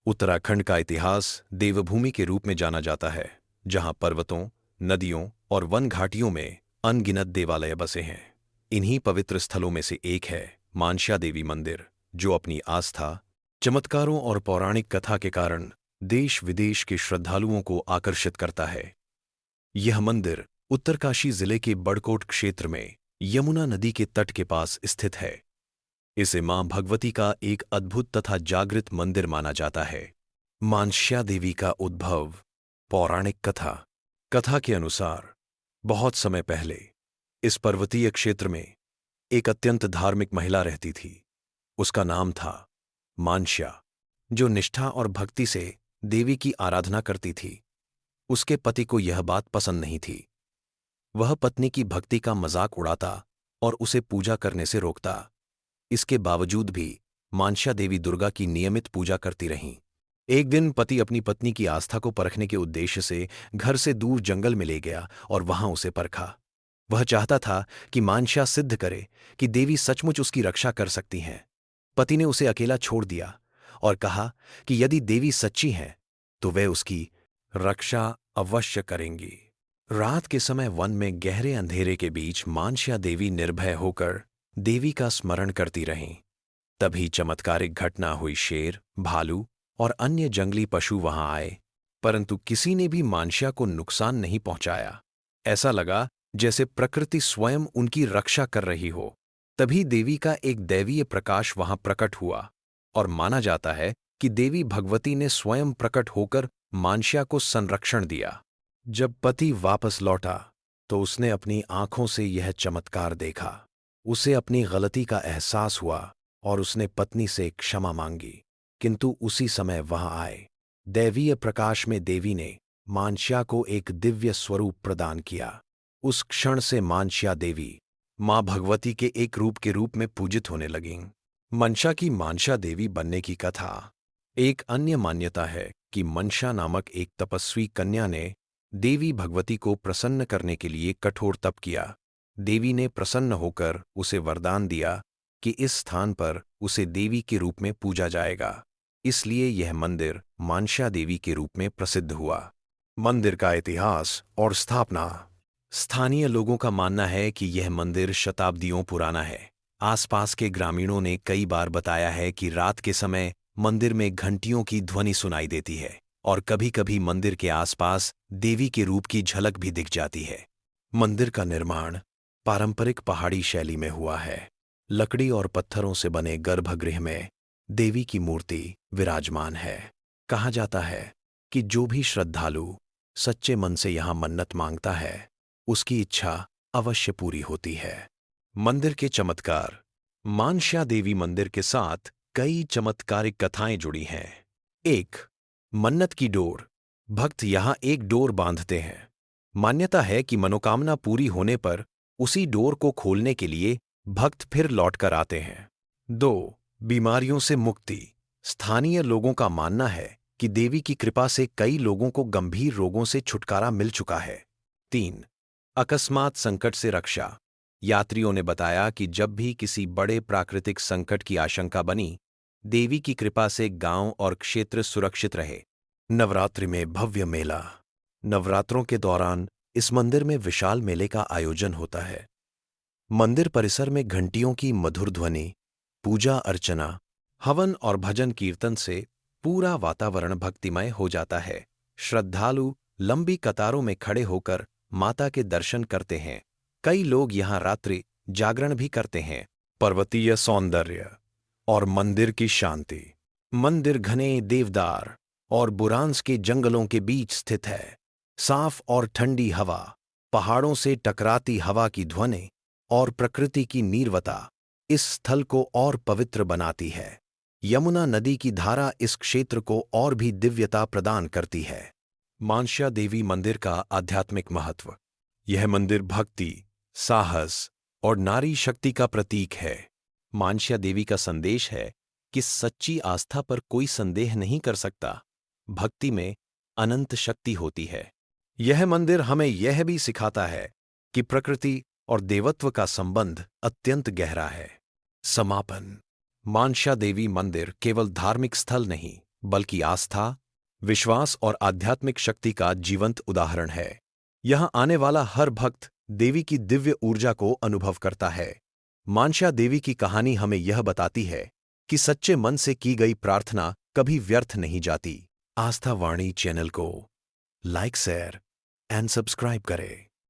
उत्तराखंड का इतिहास देवभूमि के रूप में जाना जाता है, जहां पर्वतों, नदियों और वन घाटियों में अनगिनत देवालय बसे हैं। इन्हीं पवित्र स्थलों में से एक है मानसा देवी मंदिर, जो अपनी आस्था, चमत्कारों और पौराणिक कथा के कारण देश विदेश के श्रद्धालुओं को आकर्षित करता है। यह मंदिर उत्तरकाशी जिले के बड़कोट क्षेत्र में यमुना नदी के तट के पास स्थित है। इसे मां भगवती का एक अद्भुत तथा जागृत मंदिर माना जाता है। मानसा देवी का उद्भव। पौराणिक कथा। कथा के अनुसार बहुत समय पहले इस पर्वतीय क्षेत्र में एक अत्यंत धार्मिक महिला रहती थी। उसका नाम था मानसा, जो निष्ठा और भक्ति से देवी की आराधना करती थी। उसके पति को यह बात पसंद नहीं थी। वह पत्नी की भक्ति का मजाक उड़ाता और उसे पूजा करने से रोकता। इसके बावजूद भी मानसा देवी दुर्गा की नियमित पूजा करती रहीं। एक दिन पति अपनी पत्नी की आस्था को परखने के उद्देश्य से घर से दूर जंगल में ले गया और वहां उसे परखा। वह चाहता था कि मानसा सिद्ध करे कि देवी सचमुच उसकी रक्षा कर सकती हैं। पति ने उसे अकेला छोड़ दिया और कहा कि यदि देवी सच्ची हैं तो वे उसकी रक्षा अवश्य करेंगी। रात के समय वन में गहरे अंधेरे के बीच मानसा देवी निर्भय होकर देवी का स्मरण करती रहीं। तभी चमत्कारिक घटना हुई। शेर, भालू और अन्य जंगली पशु वहां आए, परंतु किसी ने भी मानसा को नुकसान नहीं पहुंचाया। ऐसा लगा जैसे प्रकृति स्वयं उनकी रक्षा कर रही हो। तभी देवी का एक दैवीय प्रकाश वहां प्रकट हुआ और माना जाता है कि देवी भगवती ने स्वयं प्रकट होकर मानसा को संरक्षण दिया। जब पति वापस लौटा तो उसने अपनी आंखों से यह चमत्कार देखा। उसे अपनी गलती का एहसास हुआ और उसने पत्नी से क्षमा मांगी, किंतु उसी समय वहां आए दैवीय प्रकाश में देवी ने मानसा को एक दिव्य स्वरूप प्रदान किया। उस क्षण से मानसा देवी मां भगवती के एक रूप में पूजित होने लगीं। मनसा की मानसा देवी बनने की कथा। एक अन्य मान्यता है कि मनसा नामक एक तपस्वी कन्या ने देवी भगवती को प्रसन्न करने के लिए कठोर तप किया। देवी ने प्रसन्न होकर उसे वरदान दिया कि इस स्थान पर उसे देवी के रूप में पूजा जाएगा। इसलिए यह मंदिर मानसा देवी के रूप में प्रसिद्ध हुआ। मंदिर का इतिहास और स्थापना। स्थानीय लोगों का मानना है कि यह मंदिर शताब्दियों पुराना है। आसपास के ग्रामीणों ने कई बार बताया है कि रात के समय मंदिर में घंटियों की ध्वनि सुनाई देती है और कभी-कभी मंदिर के आसपास देवी के रूप की झलक भी दिख जाती है। मंदिर का निर्माण पारंपरिक पहाड़ी शैली में हुआ है। लकड़ी और पत्थरों से बने गर्भगृह में देवी की मूर्ति विराजमान है। कहा जाता है कि जो भी श्रद्धालु सच्चे मन से यहां मन्नत मांगता है, उसकी इच्छा अवश्य पूरी होती है। मंदिर के चमत्कार। मानसा देवी मंदिर के साथ कई चमत्कारिक कथाएं जुड़ी हैं। 1. मन्नत की डोर। भक्त यहां एक डोर बांधते हैं। मान्यता है कि मनोकामना पूरी होने पर उसी डोर को खोलने के लिए भक्त फिर लौटकर आते हैं। 2. बीमारियों से मुक्ति। स्थानीय लोगों का मानना है कि देवी की कृपा से कई लोगों को गंभीर रोगों से छुटकारा मिल चुका है। 3. अकस्मात संकट से रक्षा। यात्रियों ने बताया कि जब भी किसी बड़े प्राकृतिक संकट की आशंका बनी, देवी की कृपा से गांव और क्षेत्र सुरक्षित रहे। नवरात्रि में भव्य मेला। नवरात्रों के दौरान इस मंदिर में विशाल मेले का आयोजन होता है। मंदिर परिसर में घंटियों की मधुर ध्वनि, पूजा अर्चना, हवन और भजन कीर्तन से पूरा वातावरण भक्तिमय हो जाता है। श्रद्धालु लंबी कतारों में खड़े होकर माता के दर्शन करते हैं। कई लोग यहां रात्रि जागरण भी करते हैं। पर्वतीय सौंदर्य और मंदिर की शांति। मंदिर घने देवदार और बुरांस के जंगलों के बीच स्थित है। साफ और ठंडी हवा, पहाड़ों से टकराती हवा की ध्वनि और प्रकृति की नीरवता इस स्थल को और पवित्र बनाती है। यमुना नदी की धारा इस क्षेत्र को और भी दिव्यता प्रदान करती है। मानसा देवी मंदिर का आध्यात्मिक महत्व। यह मंदिर भक्ति, साहस और नारी शक्ति का प्रतीक है। मानसा देवी का संदेश है कि सच्ची आस्था पर कोई संदेह नहीं कर सकता। भक्ति में अनंत शक्ति होती है। यह मंदिर हमें यह भी सिखाता है कि प्रकृति और देवत्व का संबंध अत्यंत गहरा है। समापन। मानसा देवी मंदिर केवल धार्मिक स्थल नहीं, बल्कि आस्था, विश्वास और आध्यात्मिक शक्ति का जीवंत उदाहरण है। यहां आने वाला हर भक्त देवी की दिव्य ऊर्जा को अनुभव करता है। मानसा देवी की कहानी हमें यह बताती है कि सच्चे मन से की गई प्रार्थना कभी व्यर्थ नहीं जाती। आस्था वाणी चैनल को लाइक, शेयर एंड सब्सक्राइब करें।